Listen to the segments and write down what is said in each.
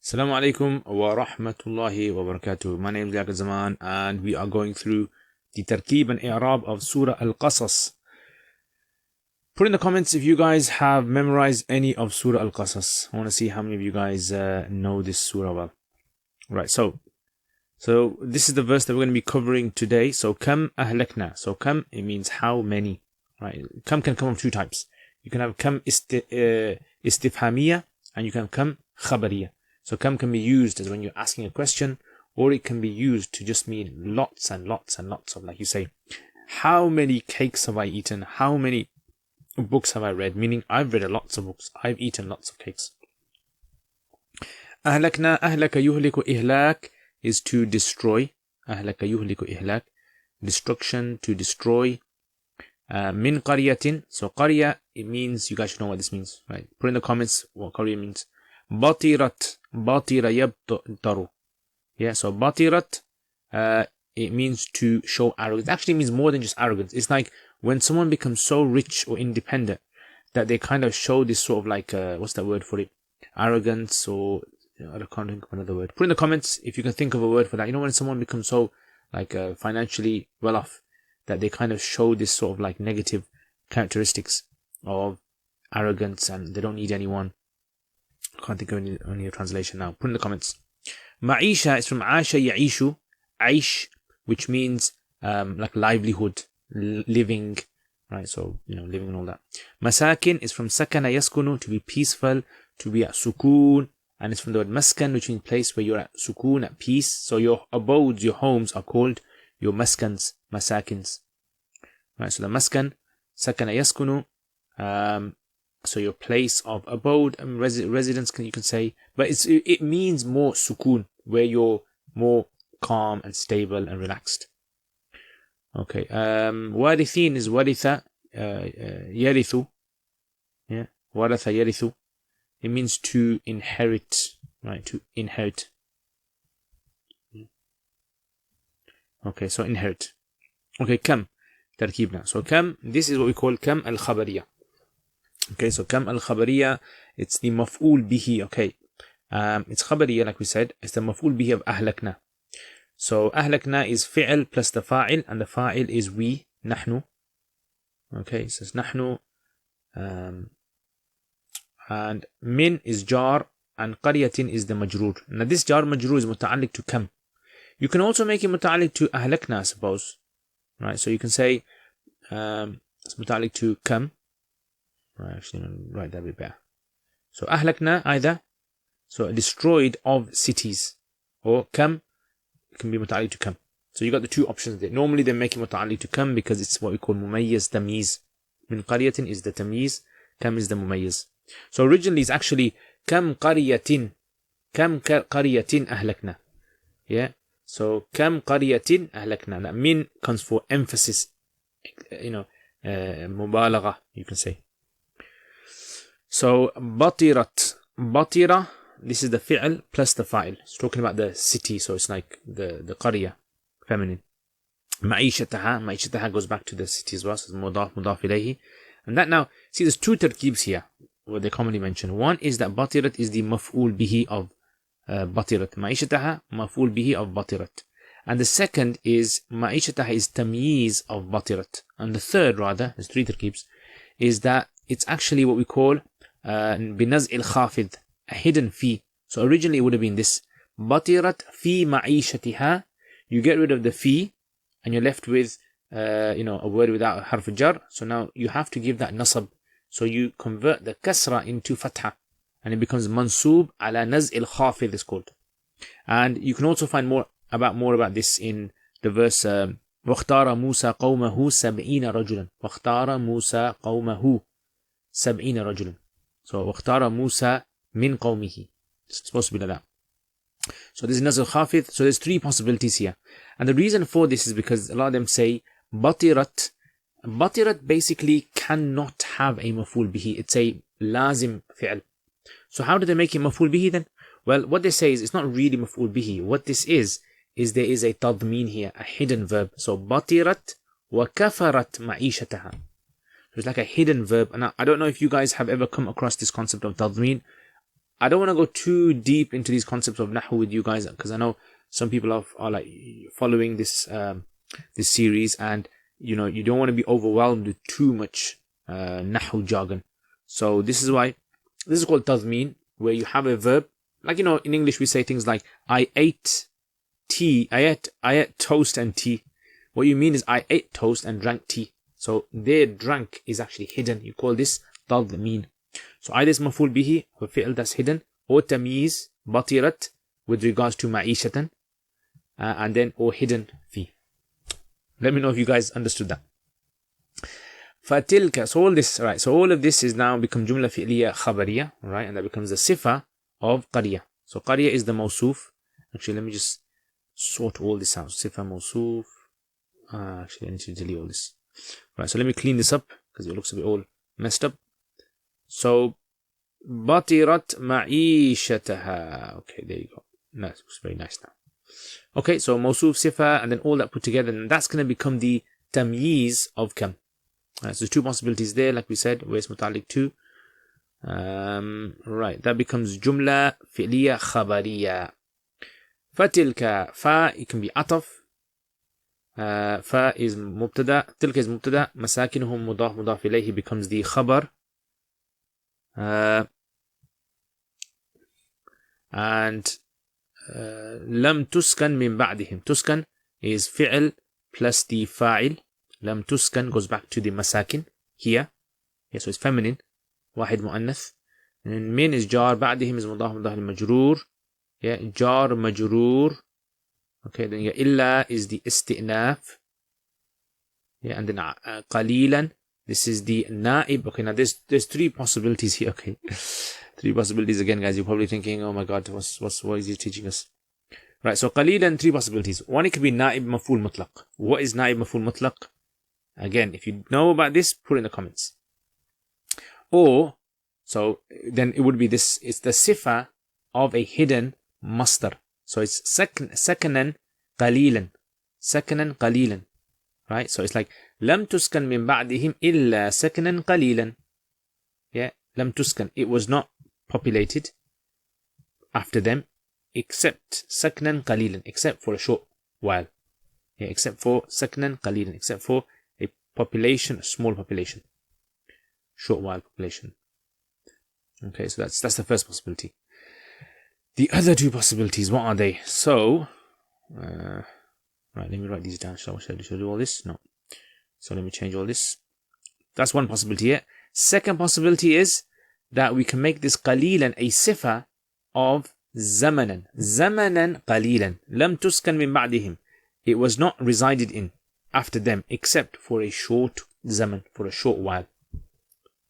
Assalamu alaikum wa rahmatullahi wa barakatuh. My name is Liaquat and we are going through the Tarkeeb and Iraab of Surah al-Qasas. Put in the comments if you guys have memorized any of Surah al-Qasas. I want to see how many of you guys know this surah well. Right, so this is the verse that we're going to be covering today. So kam ahlakna. So kam, it means how many. Right, kam can come of two types. You can have kam istifhamiyya and you can have kam khabariyya. So kam can be used as when you're asking a question, or it can be used to just mean lots and lots and lots of, like you say, how many cakes have I eaten? How many books have I read? Meaning I've read lots of books. I've eaten lots of cakes. Ahlakna, ahlaka yuhliku ihlak is to destroy. Ahlaka yuhliku ihlak. Destruction, to destroy. Min qaryatin. So qarya, it means, you guys should know what this means, right? Put in the comments what qarya means. Batirat, batira yabtaru. Yeah, so batirat, it means to show arrogance. It actually means more than just arrogance. It's like when someone becomes so rich or independent that they kind of show this sort of like, what's that word for it? Arrogance, or I can't think of another word. Put in the comments if you can think of a word for that. You know, when someone becomes so like financially well off that they kind of show this sort of like negative characteristics of arrogance and they don't need anyone. I can't think of any translation now. Put in the comments. Ma'isha is from Asha Ya'ishu, Aish, which means like livelihood, living, right? So, you know, living and all that. Masakin is from Sakana Yaskunu, to be peaceful, to be at Sukoon, and it's from the word Maskan, which means place where you're at Sukoon, at peace. So your abodes, your homes are called your Maskans, Masakins. Right, so the Maskan, Sakana Yaskunu, so your place of abode and residence, you can say, but it means more sukoon, where you're more calm and stable and relaxed. Okay, warithin is waritha yarithu. Yeah, waratha yarithu. It means to inherit, right? To inherit. Okay, so inherit. Okay, kam tarkeeb now. So kam, this is what we call kam al-khabariyya. Okay, so kam al-khabariya, it's the maf'ul bihi, okay. It's khabariya, like we said, it's the maf'ul bihi of ahlakna. So ahlakna is fi'l plus the fa'il, and the fa'il is we, nahnu. Okay, so it's nahnu. And min is jar, and qaryatin is the majroor. Now this jar majroor is muta'alliq to kam. You can also make it muta'alliq to ahlakna, I suppose. Right, so you can say it's muta'alliq to kam. Right, actually, I'll write that a bit better. So, ahlakna, either, so destroyed of cities, or kam, it can be muta'alliq to kam. So, you got the two options there. Normally, they make it muta'alliq to kam because it's what we call mumayyiz, tamyiz. Min qaryatin is the tamyiz, kam is the mumayyiz. So, originally, it's actually kam qaryatin ahlakna. Yeah, so kam qaryatin ahlakna. That min comes for emphasis, you know, mubalagha, you can say. So, batirat, batira, this is the fi'l plus the fa'il. It's talking about the city, so it's like the qarya, feminine. Ma'ishataha goes back to the city as well, so it's mudaf ilayhi. And that now, see, there's two tarkeebs here, what they commonly mention. One is that batirat is the maf'ul bihi of batirat. Ma'ishataha, maf'ul bihi of batirat. And the second is, ma'ishataha is tamyiz of batirat. And the third, rather, there's three tarkeebs, is that it's actually what we call binaz al-khafid, a hidden fee. So originally it would have been this batirat fi ma'ishatiha. You get rid of the fee and you're left with you know, a word without a harf jar. So now you have to give that nasab. So you convert the kasra into fatha and it becomes mansub ala naz al-khafid, is called. And you can also find more about this in the verse واختار موسى قومه 70 رجلا. واختار موسى قومه 70 رجلا. So واختار موسى من قومه. It's supposed to be like that. So this is Nazl Khafid. So there's three possibilities here. And the reason for this is because a lot of them say batirat. Batirat basically cannot have a maf'ul bihi. It's a lazim fi'l. So how do they make it maf'ul bihi then? Well, what they say is it's not really maf'ul bihi. What this is there is a tadmeen here, a hidden verb. So batirat wa kafarat ma'ishataha. So it's like a hidden verb. And I don't know if you guys have ever come across this concept of tadmeen. I don't want to go too deep into these concepts of Nahu with you guys, because I know some people are like following this this series, and you know, you don't want to be overwhelmed with too much Nahu jargon. So this is why this is called Tadmeen, where you have a verb, like, you know, in English we say things like I ate tea, I ate toast and tea. What you mean is I ate toast and drank tea. So their drank is actually hidden. You call this Tadmeen. So either it's maful bihi, or fi'l that's hidden, or tamyiz, batirat, with regards to ma'ishatan, and then or hidden fi. Let me know if you guys understood that. Fatilka, so all this, right? So all of this is now become jumla fi'liya khabariya, right? And that becomes the sifa of qarya. So qarya is the mawsuf. Actually, let me just sort all this out. Sifa mawsuf. Actually, I need to delete all this. Right, so let me clean this up because it looks a bit all messed up. So, batirat ma'ishataha. Okay, there you go. Nice, looks very nice now. Okay, so mawsuf, sifa, and then all that put together, and that's going to become the tamyiz of kam. Right, so two possibilities there, like we said, where it's muta'alliq to. Right, that becomes jumla fi'liya khabariya. Fatilka, fa, it can be ataf. Fa is mubtada, tilka is mubtada, masakinuhum mudaf mudaf ilayhi becomes the khabar. And lam tuskan min ba'dihim. Tuskan is fi'l plus the fa'il. Lam tuskan goes back to the masakin here. Yeah, so it's feminine. Wahid mu'annath. And then min is jar. Ba'dihim is mudaf mudaf al-majroor. Yeah, jar majroor. Okay, then illa is the isti'naf. Yeah, and then qalilan. This is the na'ib. Okay, now there's three possibilities here. Okay, three possibilities again, guys. You're probably thinking, oh my God, what is he teaching us? Right, so qalilan, three possibilities. One, it could be na'ib maf'ul mutlaq. What is na'ib maf'ul mutlaq? Again, if you know about this, put it in the comments. Or, so then it would be this. It's the sifa of a hidden masdar. So it's sakanan qalilan. Sakanan qalilan. Right? So it's like lam tuskan min ba'dihim illa sakanan qalilan. Yeah, lam tuskan. It was not populated after them except sakanan qalilan, except for a short while. Yeah, except for sakanan qalilan, except for a population, a small population. Short while population. Okay, so that's the first possibility. The other two possibilities, what are they? So, right, let me write these down. Shall I do all this? No. So let me change all this. That's one possibility. Yeah. Second possibility is that we can make this qalilan a sifa of zamanan. Zamanan qalilan. Lam tuskan min ba'dihim. It was not resided in after them except for a short zaman, for a short while.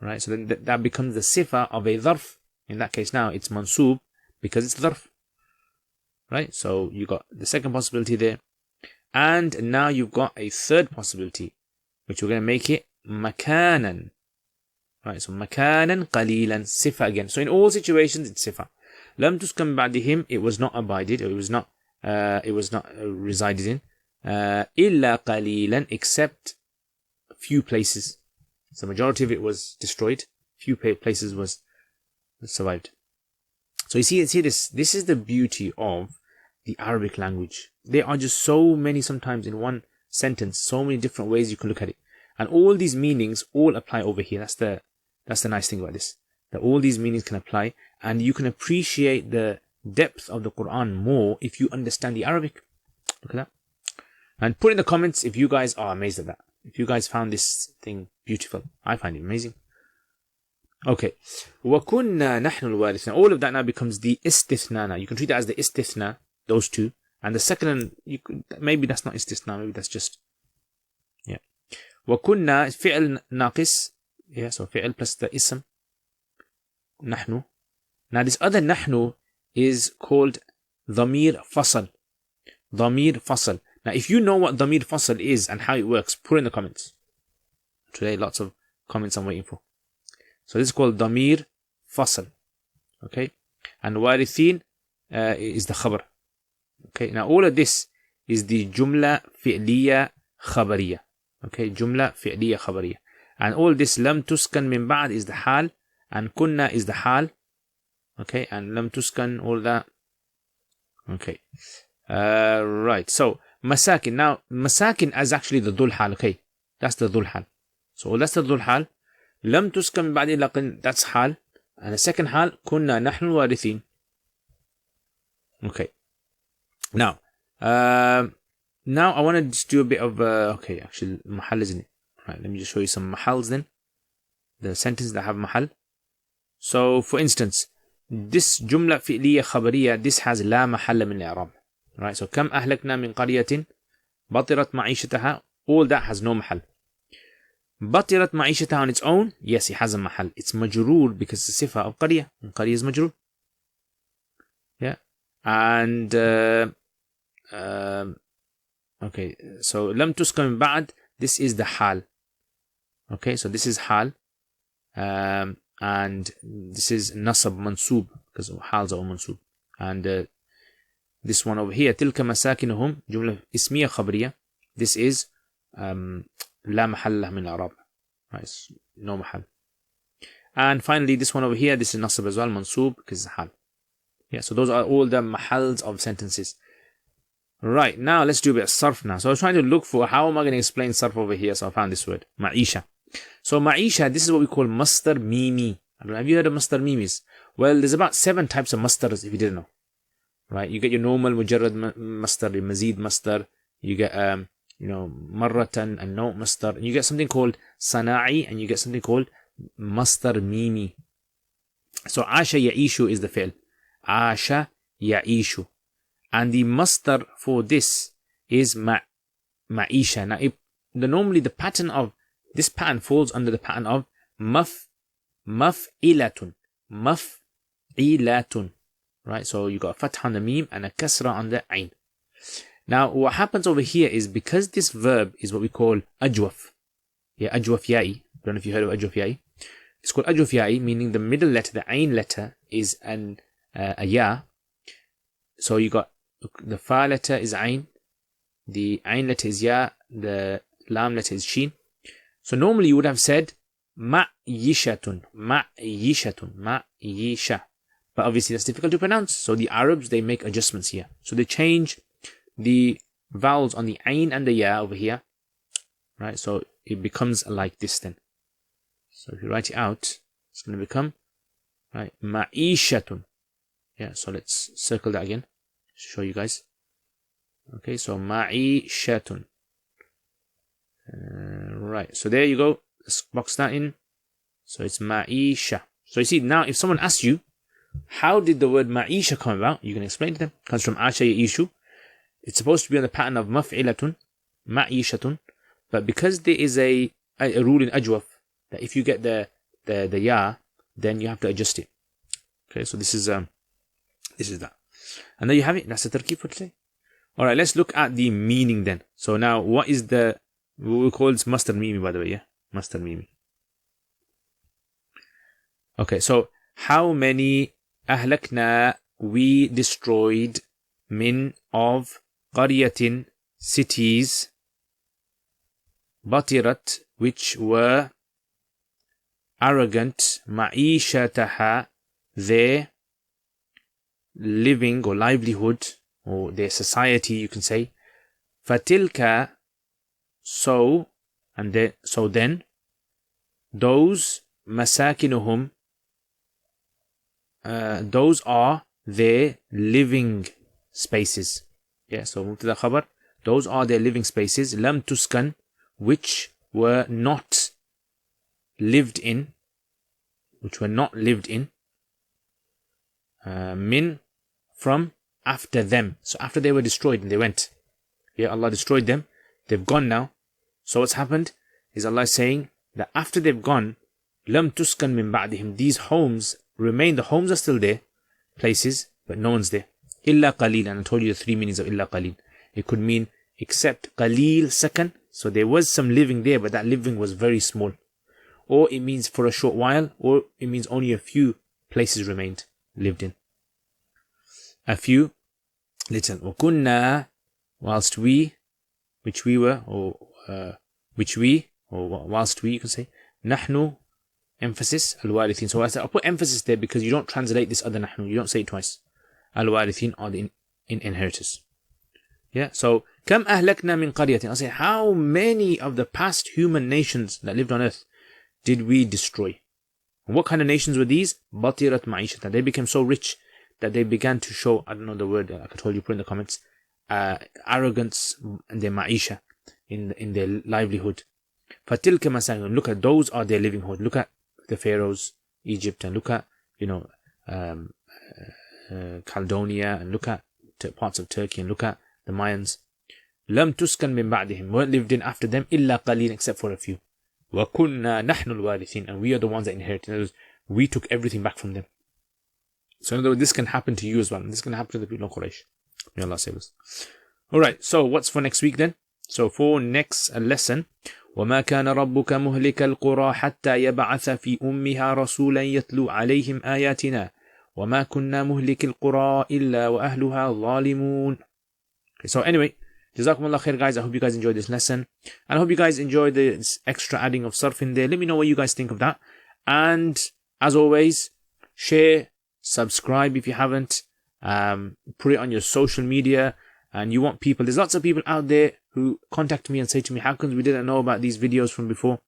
Right, so then that becomes the sifa of a dharf. In that case now it's mansub because it's dharf. Right, so you got the second possibility there. And now you've got a third possibility, which we're going to make it makanan. Right, so makanan qalilan, sifa again. So in all situations it's sifa. Lam tuskan ba'dihim, it was not abided, or it was not resided in. Illa qalilan, except a few places. So the majority of it was destroyed. Few places was survived. So you see this. This is the beauty of the Arabic language. There are just so many, sometimes in one sentence, so many different ways you can look at it, and all these meanings all apply over here. That's the nice thing about this. That all these meanings can apply, and you can appreciate the depth of the Quran more if you understand the Arabic. Look at that. And put in the comments if you guys are amazed at that. If you guys found this thing beautiful. I find it amazing. Okay. وَكُنَّا نَحْنُ الْوَارِثِينَ. All of that now becomes the istithna. Now you can treat that as the istithna, those two. And the second, maybe that's not istithna, maybe that's just, yeah. وَكُنَّا is fi'l naqis. Yeah, so fi'l plus the ism. نحن. Now this other nahnu is called dhamir fasal. Dhamir fasal. Now if you know what dhamir fasal is and how it works, put in the comments. Today lots of comments I'm waiting for. So this is called dhamir fasal. Okay. And warithin is the khabar. Okay. Now all of this is the jumla fi'liya khabariya. Okay. Jumla fi'liya khabariya. And all this lam tuskan min ba'd is the hal. And kunna is the hal. Okay, and lam tuskan, all that. Okay. Right. So masakin. Now masakin is actually the dhul hal. Okay, that's the dhul hal. So that's the dhul hal. Lam tuskan ba'di laqin, that's hal. And the second hal, kunna nahnu warithin. Okay. Now I want to just do a bit of okay, actually mahal, isn't it? Right, let me just show you some mahals then. The sentences that have mahal. So for instance, this jumla fi'liya khabariya, this has la mahalla min i'rab. Right, so kam ahlakna min qaryatin batirat ma'ishataha, all that has no mahal. Batirat ma'ishataha on its own, yes, it has a mahal. It's majroor because it's a sifa of qarya, and qarya is majroor. Yeah, and okay, so lam tuskan ba'd, this is the hal. Okay, so this is hal, and this is nasab mansub because hals are mansub. And this one over here, tilka masakinuhum, jumla ismiya khabriya, this is la mahalla min i'rab, right, no mahal. And finally this one over here, this is nasab as well, mansub because it's hal. Yeah, so those are all the mahals of sentences. Right, now let's do a bit of sarf now. So I was trying to look for how am I going to explain sarf over here, so I found this word, ma'isha. So ma'isha, this is what we call masdar mimi. Have you heard of masdar mimis? Well, there's about 7 types of masdars if you didn't know. Right, you get your normal mujarrad masdar, your mazid masdar, you get marratan and no masdar, and you get something called sana'i, and you get something called masdar mimi. So asha ya'ishu is the fi'l. Asha ya'ishu. And the masdar for this is ma'isha. Now, normally the pattern of this pattern falls under the pattern of maf'ilatun. Maf'ilatun. Right, so you got a fatha on the meme and a kasra on the ain. Now, what happens over here is because this verb is what we call ajwaf. Yeah, ajwaf ya'i. Don't know if you heard of ajwaf ya'i. It's called ajwaf ya'i, meaning the middle letter, the ain letter, is a ya. So you got the fa letter is ain, the ain letter is ya, the lam letter is sheen. So normally you would have said ma'yishatun, ma'yishatun, ma'yisha. But obviously that's difficult to pronounce. So the Arabs, they make adjustments here. So they change the vowels on the ain and the ya over here. Right, so it becomes like this then. So if you write it out, it's going to become right, ma'ishatun. Yeah, so let's circle that again to show you guys. Okay, so ma'ishatun. Right, so there you go. Let's box that in. So it's ma'isha. So you see, now if someone asks you, how did the word ma'isha come about? You can explain to them. It comes from asha ya'ishu. It's supposed to be on the pattern of maf'ilatun, ma'ishatun. But because there is a rule in ajwaf, that if you get the ya, then you have to adjust it. Okay, so this is that. And there you have it. That's the tarkeeb for today. Alright, let's look at the meaning then. So now, what is we call this masdar mimi, by the way, yeah? Masdar mimi. Okay, so how many ahlakna, we destroyed, min, of, qaryatin, cities, batirat, which were arrogant, ma'ishataha, their living or livelihood, or their society, you can say. Fatilka, so then, those masakinuhum, those are their living spaces. Yeah, so mubtada khabar, those are their living spaces. Lam tuskan, which were not lived in, min, from, after them. So after they were destroyed and they went, yeah, Allah destroyed them, they've gone now. So what's happened is Allah is saying that after they've gone, lam tuskan min ba'dihim, these homes remain, the homes are still there, places, but no one's there. Illa qalil, and I told you the 3 meanings of illa qalil. It could mean except qalil sakan, so there was some living there, but that living was very small. Or it means for a short while, or it means only a few places remained, lived in. A few little. وَكُنَّا, whilst we, whilst we, you can say, نَحْنُ, emphasis, al-warithin. So I'll put emphasis there because you don't translate this other nahnu. You don't say it twice. Al-warithin are the inheritors. Yeah, so kam ahlakna min qaryatin. I say, how many of the past human nations that lived on earth did we destroy? And what kind of nations were these? Batirat ma'ishatan. They became so rich that they began to show, I don't know the word, I could told you, put in the comments, arrogance in their ma'isha, in their livelihood. Fatilka masakin. Look at, those are their livelihood. Look at the pharaohs, Egypt, and look at, Caldonia, and look at parts of Turkey, and look at the Mayans. Lam tuskan min ba'dihim. Weren't lived in after them, illa qaleen, except for a few. Wa kunna nahnu al-warithin. And we are the ones that inherited. In other words, we took everything back from them. So in other words, this can happen to you as well. This can happen to the people of Quraysh. May Allah save us. Alright, so what's for next week then? So for next lesson, وَمَا كَانَ رَبُّكَ مُهْلِكَ الْقُرَى حَتَّى يَبْعَثَ فِي أُمِّهَا رَسُولًا يَتْلُو عَلَيْهِمْ آيَاتِنَا وَمَا كُنَّا مُهْلِكِ الْقُرَى إِلَّا وَأَهْلُهَا ظَالِمُونَ. Okay, so anyway, Jazakumullah khair guys. I hope you guys enjoyed this lesson. And I hope you guys enjoyed this extra adding of surf in there. Let me know what you guys think of that. And as always, share, subscribe if you haven't. Put it on your social media. And you want people, there's lots of people out there who contact me and say to me, how come we didn't know about these videos from before?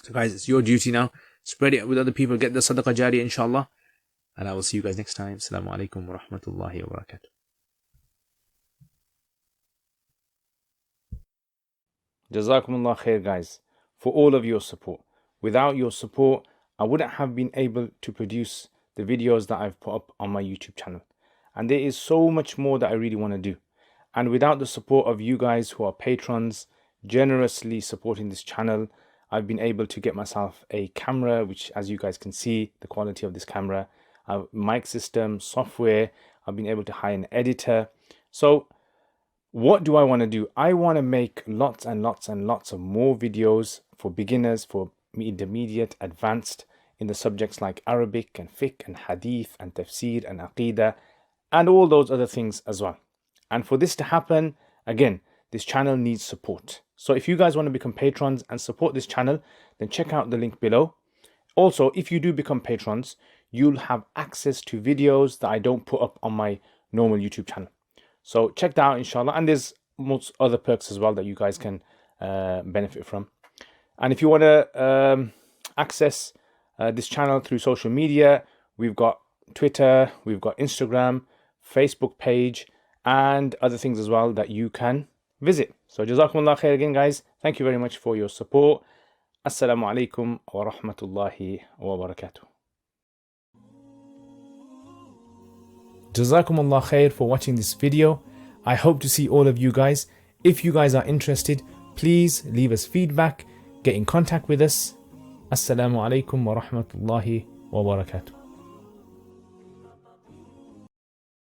So guys, it's your duty now. Spread it with other people. Get the sadaqah jariyah, inshallah. And I will see you guys next time. Assalamu alaikum wa rahmatullahi wa barakatuh. Jazakumullah khair guys, for all of your support. Without your support, I wouldn't have been able to produce the videos that I've put up on my YouTube channel. And there is so much more that I really want to do. And without the support of you guys who are patrons, generously supporting this channel, I've been able to get myself a camera, which as you guys can see, the quality of this camera, a mic system, software, I've been able to hire an editor. So what do I want to do? I want to make lots and lots and lots of more videos for beginners, for intermediate, advanced in the subjects like Arabic and fiqh and hadith and tafsir and aqidah and all those other things as well. And for this to happen, again, this channel needs support. So if you guys want to become patrons and support this channel, then check out the link below. Also, if you do become patrons, you'll have access to videos that I don't put up on my normal YouTube channel. So check that out, inshallah. And there's most other perks as well that you guys can benefit from. And if you want to access this channel through social media, we've got Twitter, we've got Instagram, Facebook page, and other things as well that you can visit. So Jazakumullah khair again guys. Thank you very much for your support. Assalamu alaikum wa rahmatullahi wa barakatuh. Jazakumullah khair for watching this video. I hope to see all of you guys. If you guys are interested, please leave us feedback, get in contact with us. Assalamu alaikum wa rahmatullahi wa barakatuh.